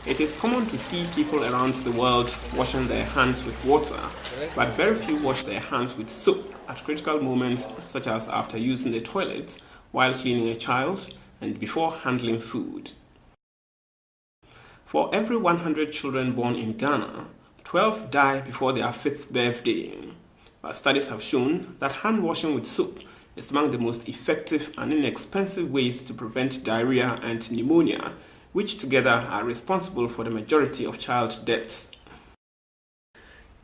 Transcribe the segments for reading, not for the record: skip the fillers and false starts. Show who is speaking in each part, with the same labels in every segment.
Speaker 1: It is common to see people around the world washing their hands with water, but very few wash their hands with soap at critical moments such as after using the toilet, while cleaning a child, and before handling food. For every 100 children born in Ghana, 12 die before their 5th birthday. But studies have shown that hand washing with soap is among the most effective and inexpensive ways to prevent diarrhea and pneumonia, which together are responsible for the majority of child deaths.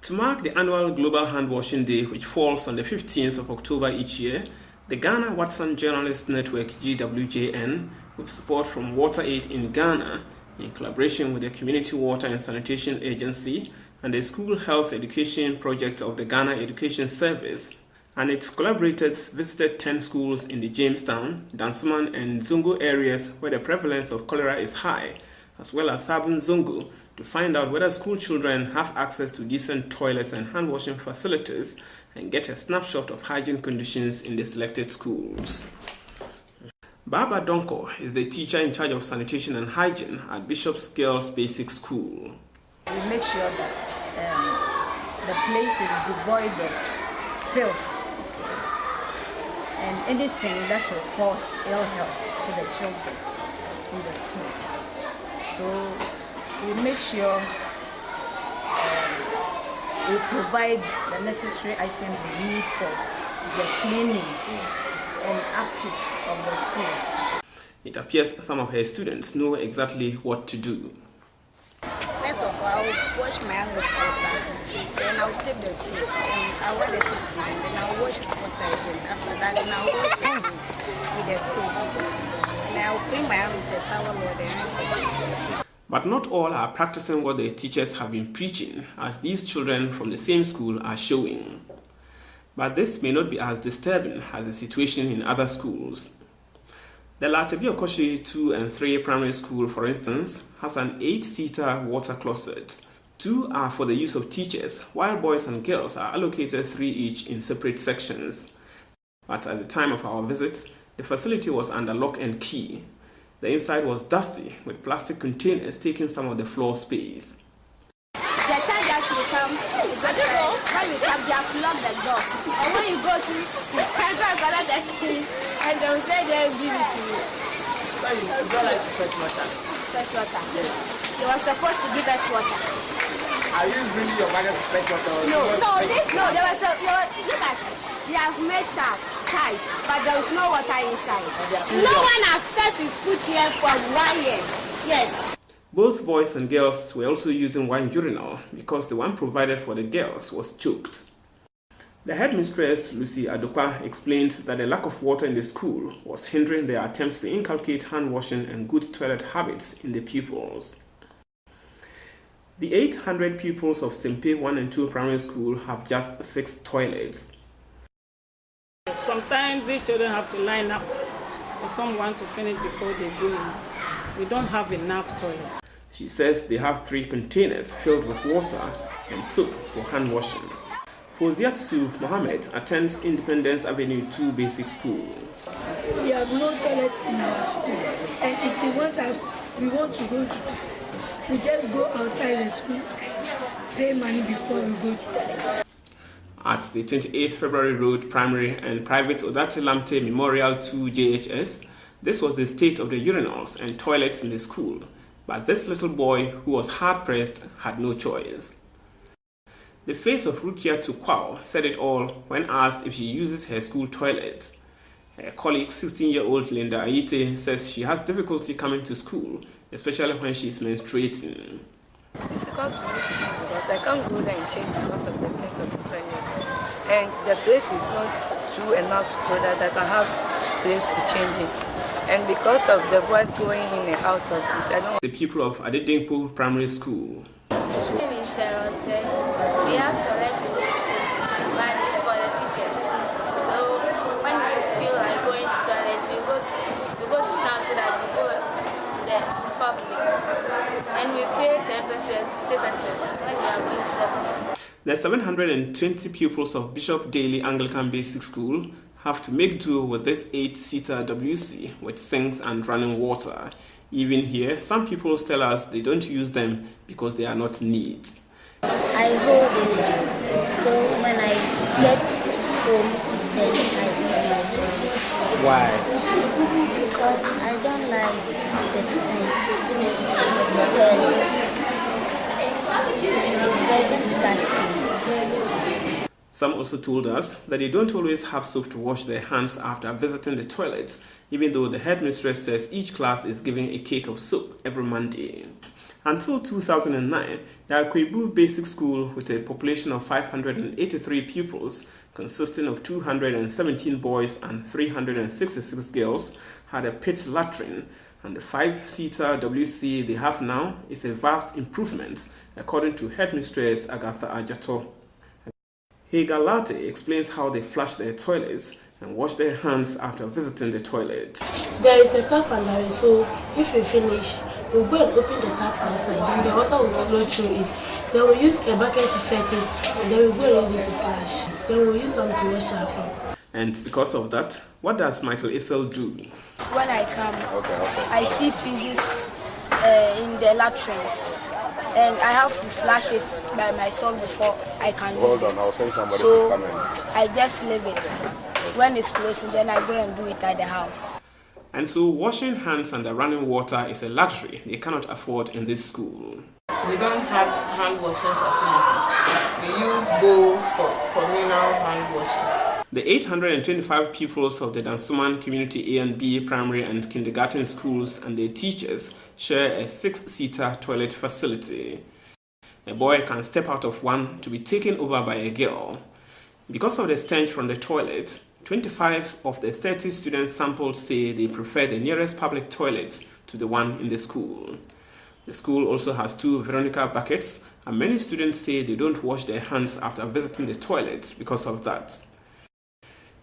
Speaker 1: To mark the annual Global Hand Washing Day, which falls on the 15th of October each year, the Ghana Watson Journalist Network GWJN, with support from WaterAid in Ghana, in collaboration with the Community Water and Sanitation Agency and the School Health Education Project of the Ghana Education Service, and its collaborators visited 10 schools in the Jamestown, Dansoman and Zongo areas where the prevalence of cholera is high, as well as Sabun Zongo, to find out whether school children have access to decent toilets and hand washing facilities and get a snapshot of hygiene conditions in the selected schools. Baba Donko is the teacher in charge of sanitation and hygiene at Bishop's Girls Basic School.
Speaker 2: We make sure that the place is devoid of filth and anything that will cause ill health to the children in the school. So we make sure we provide the necessary items they need for the cleaning and upkeep of the school.
Speaker 1: It appears some of her students know exactly what to do.
Speaker 3: First of all, I'll wash my hands with water, then I'll take the soap and I'll wear the soap again, then I'll wash with water again. After that, then I'll wash with the soap. And I'll clean my hands with a towel or the hand.
Speaker 1: But not all are practicing what their teachers have been preaching, as these children from the same school are showing. But this may not be as disturbing as the situation in other schools. The Latabi Okoshi 2 and 3 primary school, for instance, has an 8-seater water closet. 2 are for the use of teachers, while boys and girls are allocated 3 each in separate sections. But at the time of our visit, the facility was under lock and key. The inside was dusty, with plastic containers taking some of the floor space.
Speaker 3: The time that you come, when you come, they have locked the door. And when you go to, collect the key, and they will say they will give it to you.
Speaker 4: But you don't like fresh water?
Speaker 3: Fresh water?
Speaker 4: Yes.
Speaker 3: They were supposed to give us water.
Speaker 4: Are you bringing your bucket of fresh water?
Speaker 3: No, there was look at it. They have made tap tight, but there is no water inside. No one has stepped his foot here for 1 year. Yes.
Speaker 1: Both boys and girls were also using one urinal because the one provided for the girls was choked. The headmistress, Lucy Adokwa, explained that the lack of water in the school was hindering their attempts to inculcate hand washing and good toilet habits in the pupils. The 800 pupils of Sempe 1 and 2 primary school have just 6 toilets.
Speaker 5: Sometimes the children have to line up for someone to finish before they go in. We don't have enough toilets.
Speaker 1: She says they have 3 containers filled with water and soap for hand washing. Fauziatu Mohammed attends Independence Avenue 2 Basic School.
Speaker 6: We have no toilet in our school, and if we want to go to toilet, we just go outside the school and pay money before we go to toilet.
Speaker 1: At the 28th February Road Primary and Private Odate Lamte Memorial 2 JHS, this was the state of the urinals and toilets in the school, but this little boy, who was hard-pressed, had no choice. The face of Rukia Tukwao said it all when asked if she uses her school toilet. Her colleague, 16-year-old Linda Ayite, says she has difficulty coming to school, especially when she's menstruating.
Speaker 7: It's difficult for me to change because I can't go there and change because of the sense of the pregnancy. And the place is not true enough so that I can have place to change it. And because of the boys going in and out of it, I don't...
Speaker 1: The pupil of Adedingpo Primary School.
Speaker 8: My name is Sarah. We have toilet in the school, but it's for the teachers. So when we feel like going to toilet, we go to town so that we go to the public. And we pay 10 pesos, 50 pesos when we are going to the public.
Speaker 1: The 720 pupils of Bishop Daily Anglican Basic School have to make do with this 8-seater WC with sinks and running water. Even here, some people tell us they don't use them because they are not neat.
Speaker 9: I hold it, so when I get home, then I use myself.
Speaker 1: Why?
Speaker 9: Because I don't like the scent of the toilets. It's very disgusting.
Speaker 1: Some also told us that they don't always have soap to wash their hands after visiting the toilets, even though the headmistress says each class is given a cake of soap every Monday. Until 2009, the Akwebu Basic School, with a population of 583 pupils, consisting of 217 boys and 366 girls, had a pit latrine, and the 5-seater WC they have now is a vast improvement, according to headmistress Agatha Ajato. Hegalate explains how they flush their toilets and wash their hands after visiting the toilet.
Speaker 10: There is a tap under it, so if we finish, we'll go and open the tap outside, then the water will flow through it. Then we'll use a bucket to fetch it, and then we'll go and use it to flush. Then we'll use some to wash our palm.
Speaker 1: And because of that, what does Michael Issel do?
Speaker 3: When I come, I see physics in the latrines, and I have to flush it by myself before I can use it.
Speaker 4: I'll send somebody
Speaker 3: so
Speaker 4: to come in.
Speaker 3: I just leave it. When it's closing, then I go and do it at the house.
Speaker 1: And so washing hands under running water is a luxury they cannot afford in this school.
Speaker 11: We don't have hand washing facilities. We use bowls for communal hand washing.
Speaker 1: The 825 pupils of the Dansoman Community A and B primary and kindergarten schools and their teachers share a 6-seater toilet facility. A boy can step out of one to be taken over by a girl. Because of the stench from the toilet, 25 of the 30 students sampled say they prefer the nearest public toilets to the one in the school. The school also has 2 Veronica buckets, and many students say they don't wash their hands after visiting the toilet because of that.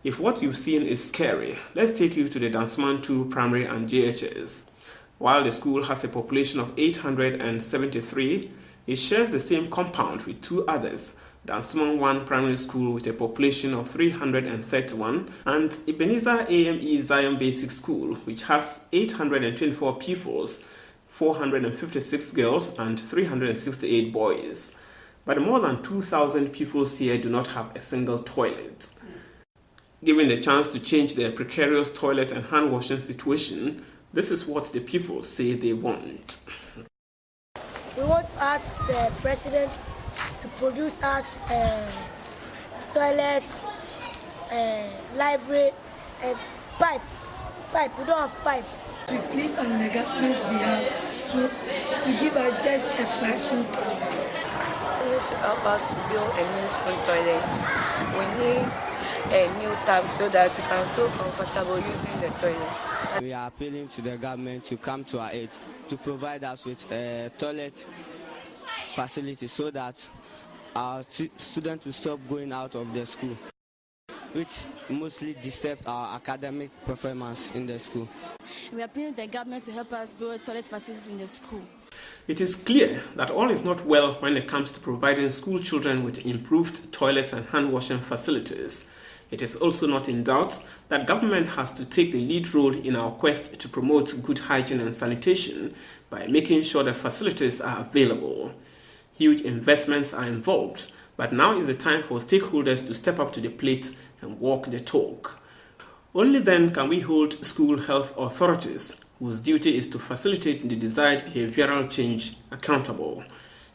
Speaker 1: If what you've seen is scary, let's take you to the Dansoman 2 primary and JHS. While the school has a population of 873, it shares the same compound with 2 others, Dansoman 1 primary school with a population of 331 and Ebenezer AME Zion Basic School, which has 824 pupils, 456 girls and 368 boys. But more than 2,000 pupils here do not have a single toilet. Given the chance to change their precarious toilet and hand washing situation, this is what the pupils say they want.
Speaker 6: We want to ask the president to produce us a toilet, library, a pipe. We don't have pipe.
Speaker 10: We plead on the government's behalf to give us just a flashing toilet.
Speaker 7: They should help us to build a new school toilet. We need a new tap so that we can feel comfortable using the toilet.
Speaker 12: We are appealing to the government to come to our aid, to provide us with a toilet facility so that our students will stop going out of the school, which mostly disturbs our academic performance in the school.
Speaker 8: We are appealing to the government to help us build toilet facilities in the school.
Speaker 1: It is clear that all is not well when it comes to providing school children with improved toilets and hand washing facilities. It is also not in doubt that government has to take the lead role in our quest to promote good hygiene and sanitation by making sure the facilities are available. Huge investments are involved, but now is the time for stakeholders to step up to the plate and walk the talk. Only then can we hold school health authorities, whose duty is to facilitate the desired behavioral change, accountable.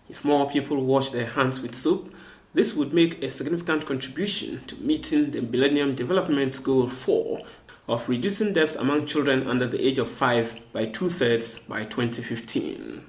Speaker 1: If more people wash their hands with soap, this would make a significant contribution to meeting the Millennium Development Goal 4 of reducing deaths among children under the age of 5 by 2/3 by 2015.